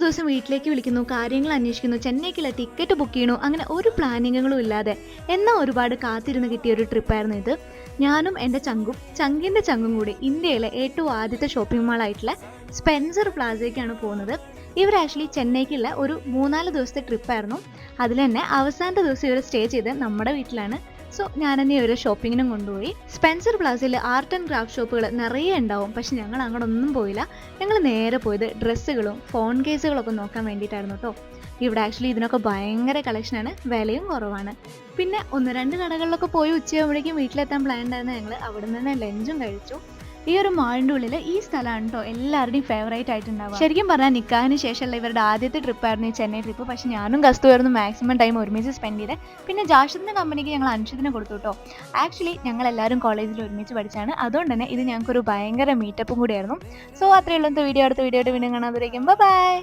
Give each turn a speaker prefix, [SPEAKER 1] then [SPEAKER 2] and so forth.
[SPEAKER 1] ദിവസം വീട്ടിലേക്ക് വിളിക്കുന്നു, കാര്യങ്ങൾ അന്വേഷിക്കുന്നു, ചെന്നൈക്കുള്ള ടിക്കറ്റ് ബുക്ക് ചെയ്യണു, അങ്ങനെ ഒരു പ്ലാനിങ്ങുകളും ഇല്ലാതെ എന്നാൽ ഒരുപാട് കാത്തിരുന്ന് കിട്ടിയ ഒരു ട്രിപ്പായിരുന്നു ഇത്. ഞാനും എൻ്റെ ചങ്കിൻ്റെ ചങ്കും കൂടി ഇന്ത്യയിലെ ഏറ്റവും ആദ്യത്തെ ഷോപ്പിംഗ് മാളായിട്ടുള്ള സ്പെൻസർ പ്ലാസയ്ക്കാണ് പോകുന്നത്. ഇവർ ആക്ച്വലി ചെന്നൈക്കുള്ള ഒരു 3-4 ദിവസത്തെ ട്രിപ്പായിരുന്നു. അതിൽ തന്നെ അവസാനത്തെ ദിവസം ഇവർ സ്റ്റേ ചെയ്ത് നമ്മുടെ വീട്ടിലാണ്. സോ ഞാൻ തന്നെ ഇവരെ ഷോപ്പിങ്ങിനും കൊണ്ടുപോയി. സ്പെൻസർ പ്ലാസയിൽ ആർട്ട് ആൻഡ് ക്രാഫ്റ്റ് ഷോപ്പുകൾ നിറയെ ഉണ്ടാവും, പക്ഷെ ഞങ്ങൾ അങ്ങോട്ടൊന്നും പോയില്ല. ഞങ്ങൾ നേരെ പോയത് ഡ്രസ്സുകളും ഫോൺ കേസുകളൊക്കെ നോക്കാൻ വേണ്ടിയിട്ടായിരുന്നു കേട്ടോ. ഇവിടെ ആക്ച്വലി ഇതിനൊക്കെ ഭയങ്കര കളക്ഷനാണ്, വിലയും കുറവാണ്. പിന്നെ 1-2 കടകളിലൊക്കെ പോയി ഉച്ചയാകുമ്പോഴേക്കും വീട്ടിലെത്താൻ പ്ലാൻ ഉണ്ടായിരുന്ന ഞങ്ങൾ അവിടെ നിന്ന് തന്നെ ലഞ്ചും കഴിച്ചു. ഈ ഒരു മാളിൻ്റെ ഉള്ളിൽ ഈ സ്ഥലമാണ് കേട്ടോ എല്ലാവരുടെയും ഫേവറേറ്റ് ആയിട്ടുണ്ടാവുക. ശരിക്കും പറഞ്ഞാൽ നിക്കാഹിന് ശേഷമുള്ള ഇവരുടെ ആദ്യത്തെ ട്രിപ്പായിരുന്നു ഈ ചെന്നൈ ട്രിപ്പ്. പക്ഷെ ഞാനും കസ്തുവായിരുന്നു മാക്സിമം ടൈം ഒരുമിച്ച് സ്പെൻഡ് ചെയ്തത്. പിന്നെ ജാഷിദിൻ്റെ കമ്പനിക്ക് ഞങ്ങൾ അൻഷിദിനെ കൊടുത്തു കേട്ടോ. ആക്ച്വലി ഞങ്ങൾ എല്ലാവരും കോളേജിൽ ഒരുമിച്ച് പഠിച്ചാണ്, അതുകൊണ്ട് തന്നെ ഇത് ഞങ്ങൾക്കൊരു ഭയങ്കര മീറ്റപ്പും കൂടിയായിരുന്നു. സോ അത്രയുള്ള വീഡിയോ അടുത്ത വീഡിയോ ആയിട്ട് വീണ്ടും കാണാതിരിക്കും. ബൈ.